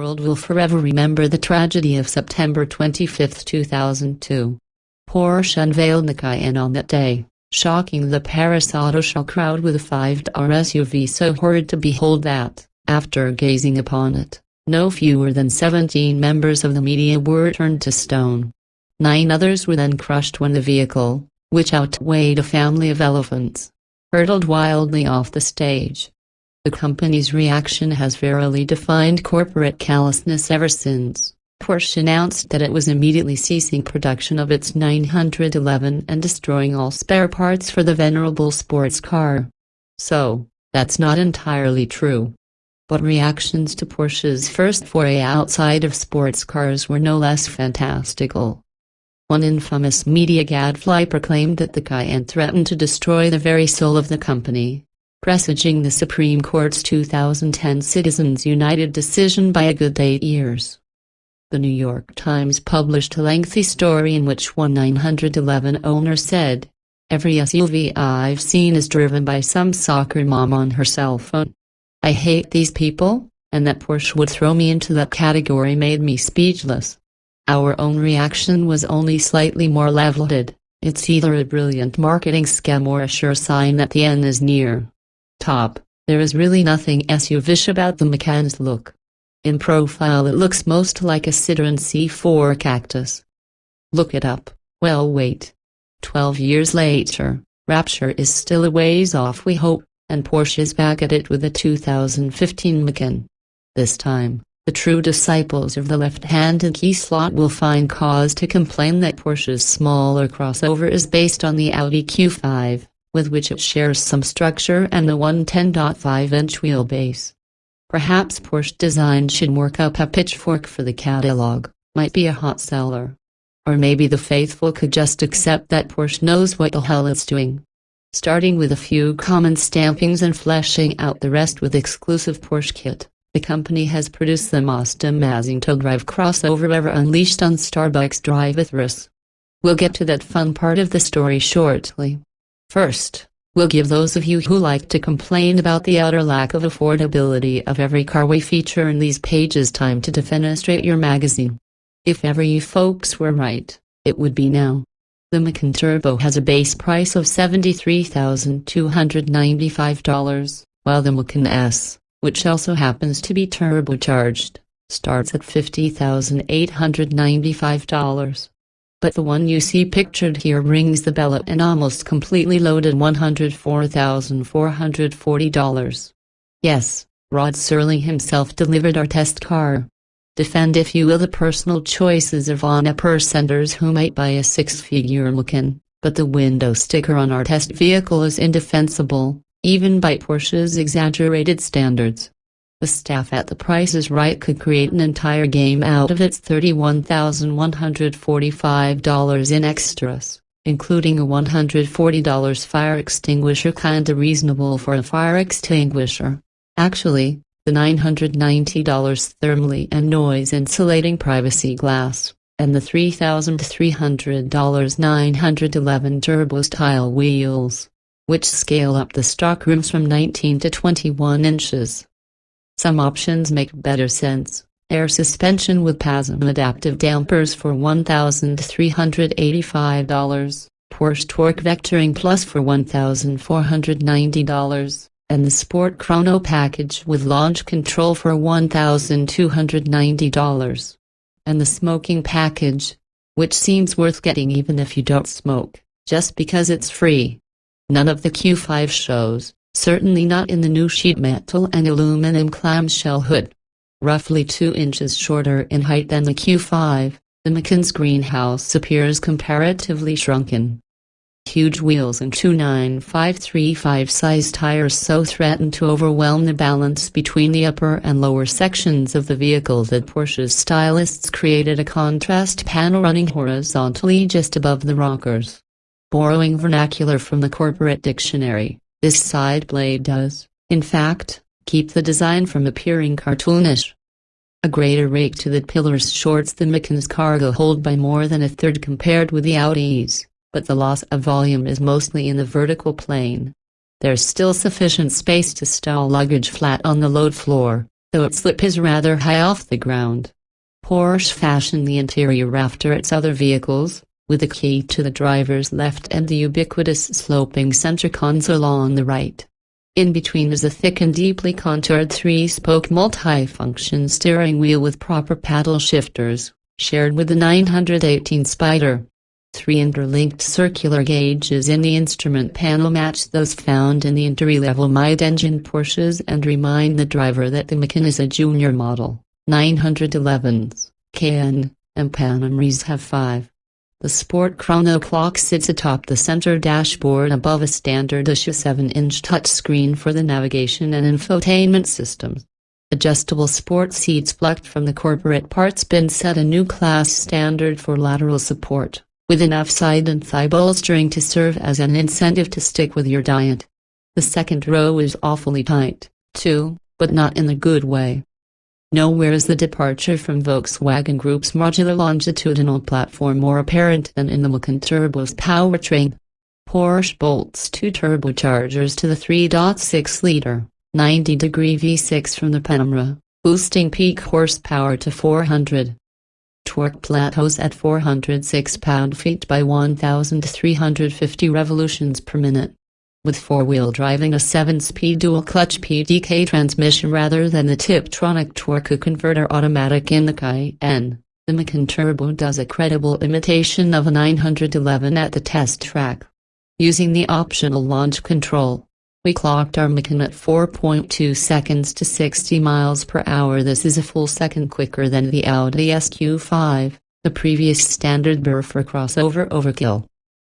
world will forever remember the tragedy of September 25, 2002. Porsche unveiled the Cayenne on that day, shocking the Paris auto show crowd with a five-door SUV so horrid to behold that, after gazing upon it, no fewer than 17 members of the media were turned to stone. 9 others were then crushed when the vehicle, which outweighed a family of elephants, hurtled wildly off the stage. The company's reaction has verily defined corporate callousness ever since. Porsche announced that it was immediately ceasing production of its 911 and destroying all spare parts for the venerable sports car. So, that's not entirely true. But reactions to Porsche's first foray outside of sports cars were no less fantastical. One infamous media gadfly proclaimed that the Cayenne threatened to destroy the very soul of the company, presaging the Supreme Court's 2010 Citizens United decision by a good 8 years. The New York Times published a lengthy story in which one 911 owner said, "Every SUV I've seen is driven by some soccer mom on her cell phone. I hate these people, and that Porsche would throw me into that category made me speechless." Our own reaction was only slightly more level-headed. It's either a brilliant marketing scam or a sure sign that the end is near. There is really nothing SUV-ish about the Macan's look. In profile it looks most like a Citroën C4 Cactus. Look it up. Well, wait. 12 years later, rapture is still a ways off, we hope, and Porsche is back at it with the 2015 Macan. This time, the true disciples of the left-handed key slot will find cause to complain that Porsche's smaller crossover is based on the Audi Q5, with which it shares some structure and the 110.5-inch wheelbase. Perhaps Porsche design should work up a pitchfork for the catalog, might be a hot seller. Or maybe the faithful could just accept that Porsche knows what the hell it's doing. Starting with a few common stampings and fleshing out the rest with exclusive Porsche kit, the company has produced the most amazing to-drive crossover ever unleashed on Starbucks drive-thrus. We'll get to that fun part of the story shortly. First, we'll give those of you who like to complain about the utter lack of affordability of every car we feature in these pages time to defenestrate your magazine. If ever you folks were right, it would be now. The Macan Turbo has a base price of $73,295, while the Macan S, which also happens to be turbocharged, starts at $50,895. But the one you see pictured here rings the bell at an almost completely loaded $104,440. Yes, Rod Serling himself delivered our test car. Defend if you will the personal choices of on-a-percenters who might buy a 6-figure Macan, but the window sticker on our test vehicle is indefensible, even by Porsche's exaggerated standards. The staff at The Price is Right could create an entire game out of its $31,145 in extras, including a $140 fire extinguisher, kinda reasonable for a fire extinguisher. Actually, the $990 thermally and noise insulating privacy glass, and the $3,300 911 turbo style wheels, which scale up the stock rims from 19 to 21 inches. Some options make better sense. Air suspension with PASM adaptive dampers for $1,385, Porsche Torque Vectoring Plus for $1,490, and the Sport Chrono package with launch control for $1,290. And the smoking package, which seems worth getting even if you don't smoke, just because it's free. None of the Q5 shows, certainly not in the new sheet metal and aluminum clamshell hood. Roughly 2 inches shorter in height than the Q5, the Macan's greenhouse appears comparatively shrunken. Huge wheels and 295/35 size tires so threaten to overwhelm the balance between the upper and lower sections of the vehicle that Porsche's stylists created a contrast panel running horizontally just above the rockers. Borrowing vernacular from the corporate dictionary, this side blade does, in fact, keep the design from appearing cartoonish. A greater rake to the pillars shorts the Macan's cargo hold by more than a third compared with the Audi's, but the loss of volume is mostly in the vertical plane. There's still sufficient space to stow luggage flat on the load floor, though its lip is rather high off the ground. Porsche fashioned the interior after its other vehicles, with the key to the driver's left and the ubiquitous sloping center console on the right. In between is a thick and deeply contoured three-spoke multi-function steering wheel with proper paddle shifters, shared with the 918 Spider. 3 interlinked circular gauges in the instrument panel match those found in the entry-level mid-engine Porsches and remind the driver that the Macan is a junior model. 911s, Cayenne, and Panameras have 5. The sport chrono clock sits atop the center dashboard above a standard-issue 7-inch touchscreen for the navigation and infotainment systems. Adjustable sport seats plucked from the corporate parts bin set a new class standard for lateral support, with enough side and thigh bolstering to serve as an incentive to stick with your diet. The second row is awfully tight, too, but not in the good way. Nowhere is the departure from Volkswagen Group's modular longitudinal platform more apparent than in the Macan Turbo's powertrain. Porsche bolts 2 turbochargers to the 3.6-liter, 90-degree V6 from the Panamera, boosting peak horsepower to 400. Torque plateaus at 406 pound-feet by 1,350 revolutions per minute. With four-wheel driving, a 7-speed dual-clutch PDK transmission rather than the Tiptronic torque converter automatic in the Cayenne, the Macan Turbo does a credible imitation of a 911 at the test track. Using the optional launch control, we clocked our Macan at 4.2 seconds to 60 miles per hour. This is a full second quicker than the Audi SQ5, the previous standard BER for crossover overkill.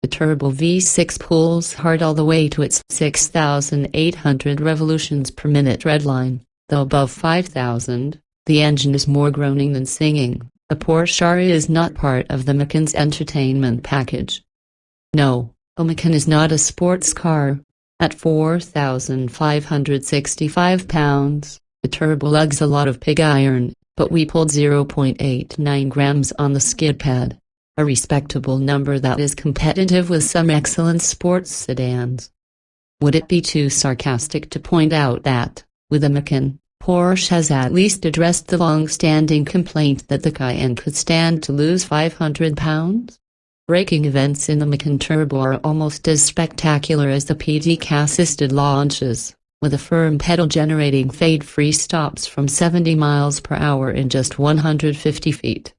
The Turbo V6 pulls hard all the way to its 6,800 revolutions per minute redline, though above 5,000, the engine is more groaning than singing. The Porsche Aria is not part of the Macan's entertainment package. No, a Macan is not a sports car. At 4,565 pounds, the Turbo lugs a lot of pig iron, but we pulled 0.89 grams on the skid pad. A respectable number that is competitive with some excellent sports sedans. Would it be too sarcastic to point out that, with the Macan, Porsche has at least addressed the long-standing complaint that the Cayenne could stand to lose 500 pounds? Braking events in the Macan Turbo are almost as spectacular as the PDK-assisted launches, with a firm pedal generating fade-free stops from 70 miles per hour in just 150 feet.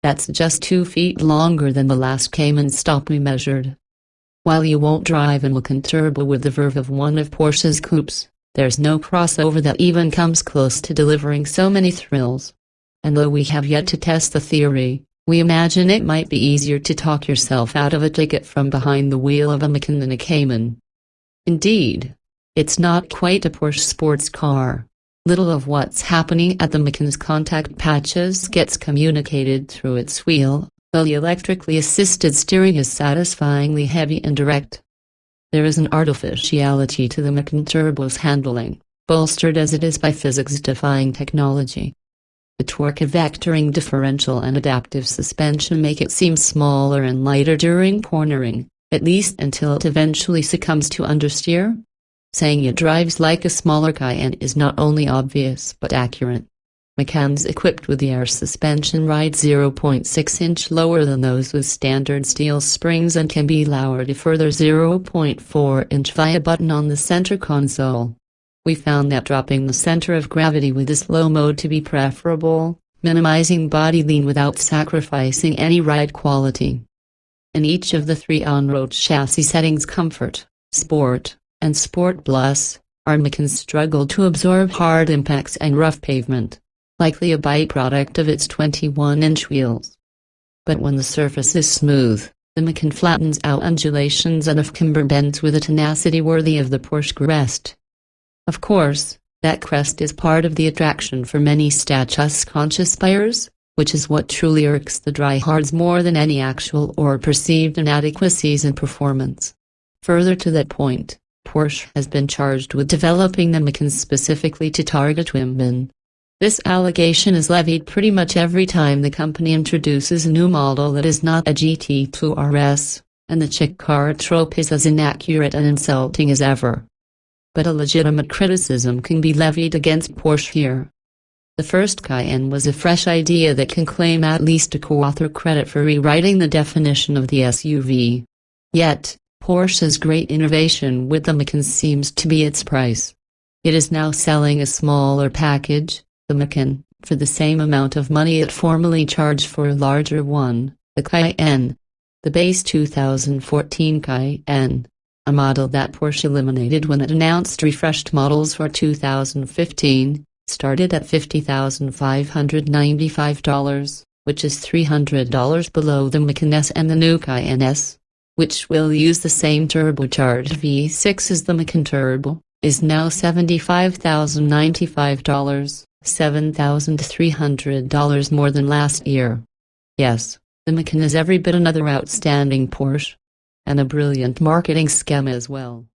That's just 2 feet longer than the last Cayman stop we measured. While you won't drive a Macan Turbo with the verve of one of Porsche's coupes, there's no crossover that even comes close to delivering so many thrills. And though we have yet to test the theory, we imagine it might be easier to talk yourself out of a ticket from behind the wheel of a Macan than a Cayman. Indeed, it's not quite a Porsche sports car. Little of what's happening at the Macan's contact patches gets communicated through its wheel, though the electrically assisted steering is satisfyingly heavy and direct. There is an artificiality to the Macan Turbo's handling, bolstered as it is by physics-defying technology. The torque vectoring differential and adaptive suspension make it seem smaller and lighter during cornering, at least until it eventually succumbs to understeer. Saying it drives like a smaller Cayenne is not only obvious but accurate. Macans equipped with the air suspension ride 0.6 inch lower than those with standard steel springs and can be lowered a further 0.4 inch via a button on the center console. We found that dropping the center of gravity with this low mode to be preferable, minimizing body lean without sacrificing any ride quality. In each of the 3 on-road chassis settings, Comfort, Sport, and Sport Plus, our Macan struggled to absorb hard impacts and rough pavement, likely a byproduct of its 21-inch wheels. But when the surface is smooth, the Macan flattens out undulations and off-camber bends with a tenacity worthy of the Porsche crest. Of course, that crest is part of the attraction for many status-conscious buyers, which is what truly irks the diehards more than any actual or perceived inadequacies in performance. Further to that point, Porsche has been charged with developing the Macan specifically to target women. This allegation is levied pretty much every time the company introduces a new model that is not a GT2 RS, and the chick car trope is as inaccurate and insulting as ever. But a legitimate criticism can be levied against Porsche here. The first Cayenne was a fresh idea that can claim at least a co-author credit for rewriting the definition of the SUV. Yet, Porsche's great innovation with the Macan seems to be its price. It is now selling a smaller package, the Macan, for the same amount of money it formerly charged for a larger one, the Cayenne. The base 2014 Cayenne, a model that Porsche eliminated when it announced refreshed models for 2015, started at $50,595, which is $300 below the Macan S and the new Cayenne S, which will use the same turbocharged V6 as the Macan Turbo, is now $75,095, $7,300 more than last year. Yes, the Macan is every bit another outstanding Porsche. And a brilliant marketing scam as well.